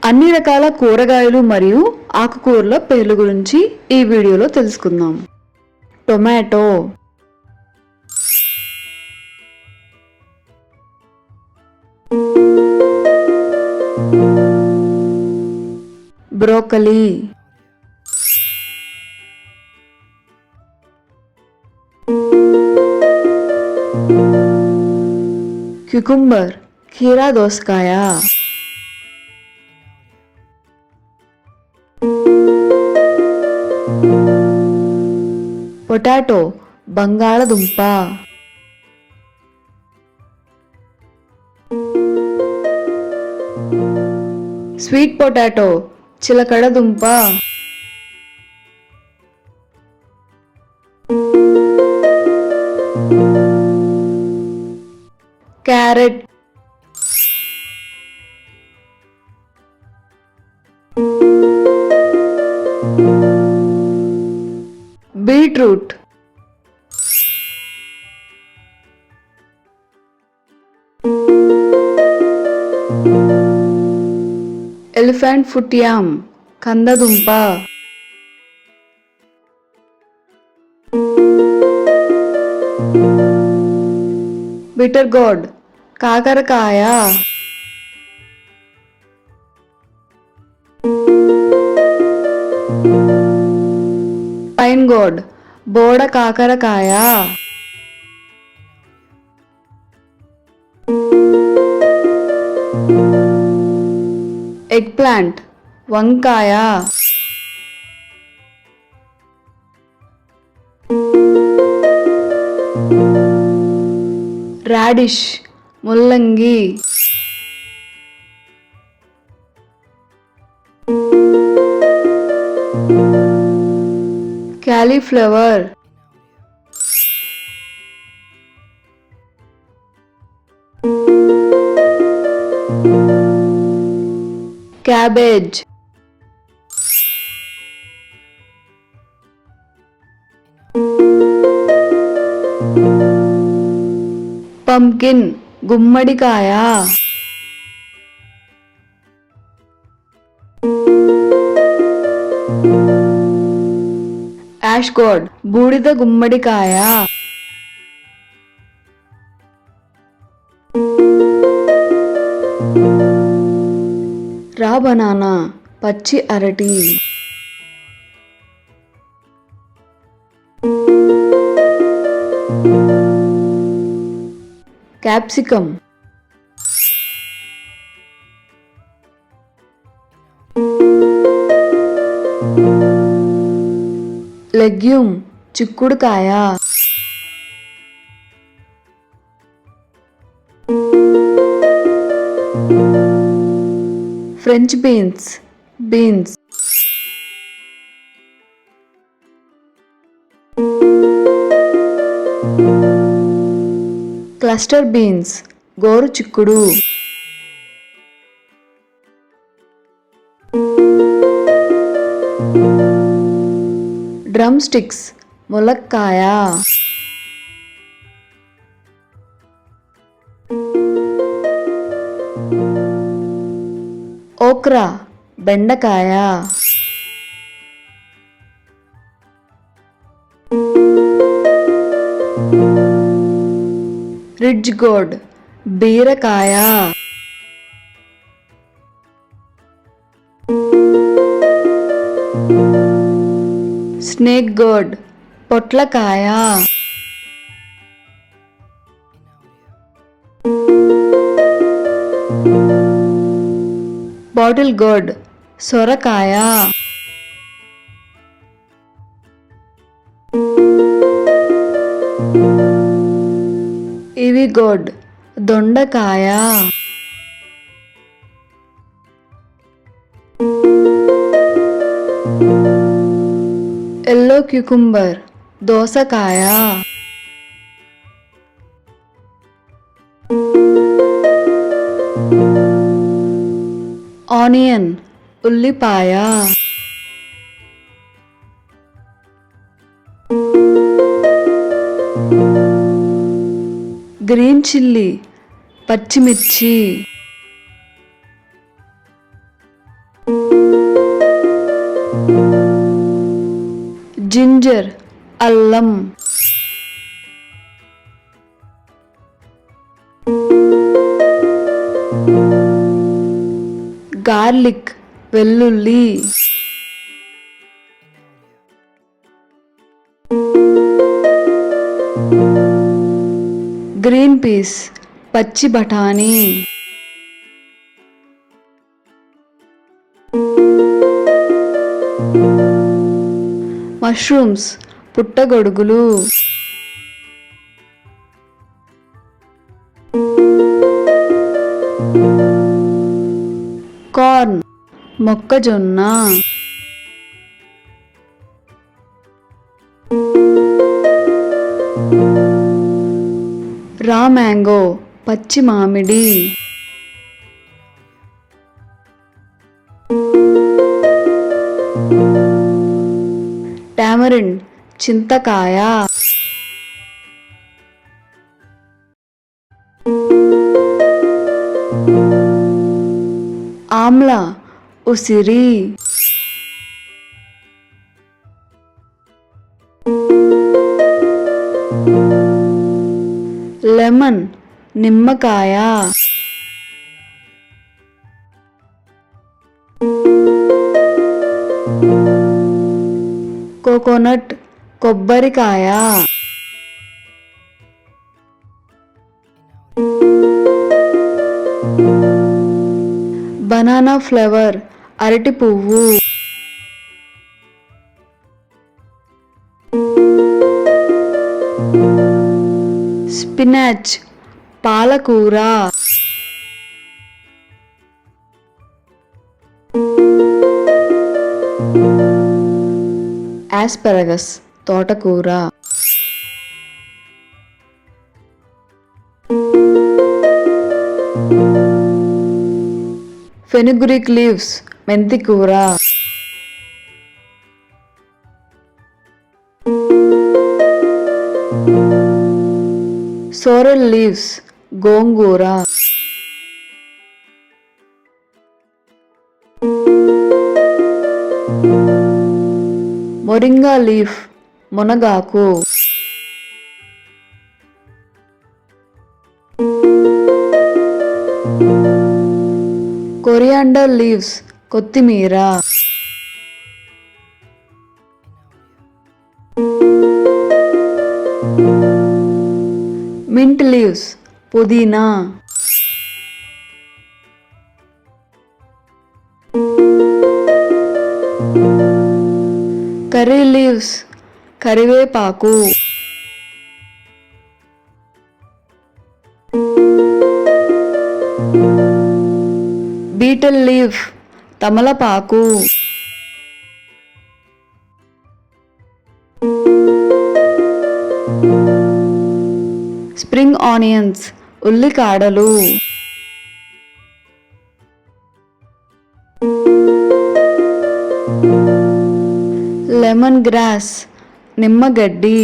అన్ని రకాల కూరగాయలు మరియు ఆకుకూరల పేర్ల గురించి ఈ వీడియోలో తెలుసుకుందాం. టొమాటో, బ్రోకలీ, క్యుకుంబర్, కీరా దోసకాయ, పొటాటో, బంగాళదుంప, స్వీట్ పొటాటో, చిలకడ దుంప, carrot, beetroot, elephant foot yam, కందదుంప, బిటర్ గార్డ్, కాకరకాయ, పైన్ గార్డ్, బోడ కాకరకాయ, ఎగ్ ప్లాంట్, వంకాయ, రాడిష్, ముల్లంగి, క్యాలీఫ్లవర్, క్యాబేజ్, పంకిన్, గుమ్మడికాయ, యాష్ గార్డ్, బూడిద గుమ్మడికాయ, రా బనానా, పచ్చి అరటి, క్యాప్సికమ్, లెగ్యూమ్, చిక్కుడుకాయ, French beans, beans, cluster beans, గోరు చిక్కుడు, డ్రమ్ స్టిక్స్, ములక్కాయ, ఓక్రా, బెండకాయ, రిడ్జ్ గోర్డ్, బీరకాయ, స్నేక్ గోర్డ్, పొట్లకాయ, బాటిల్ గోర్డ్, సొరకాయ, ఇవి గోర్డ్, దొండకాయ, ఎల్లో క్యుకుంబర్, దోసకాయ, ఆనియన్, ఉల్లిపాయ, గ్రీన్ చిల్లీ, పచ్చిమిర్చి, జింజర్ అల్లం, గార్లిక్ వెల్లుల్లి, గ్రీన్ పీస్ పచ్చి బఠానీ, మష్రూమ్స్ పుట్టగొడుగులు, కార్న్ మొక్కజొన్న, రా మ్యాంగో పచ్చి మామిడి, టామరిన్ చింతకాయ, ఆమ్లా ఉసిరి, లెమన్ నిమ్మకాయ, కోకోనట్ కొబ్బరికాయ, బనానా ఫ్లేవర్ అరటి పువ్వు, స్పినాచ్ పాలకూర, ఆస్పరగస్ తోటకూర, ఫెనుగ్రీక్ లీవ్స్ మెంతికూర, సోరెల్ లీవ్స్ గోంగూర, మొరింగా లీఫ్ మునగాకు, కొరియాండర్ లీవ్స్ కొత్తిమీర, మింట్ లీవ్స్ పుదీనా, కర్రీ లీవ్స్ కరివేపాకు, బీటల్ లీఫ్ తమలపాకు, స్ప్రింగ్ ఆనియన్స్ ఉల్లికాడలు, లెమన్ గ్రాస్ నిమ్మగడ్డి,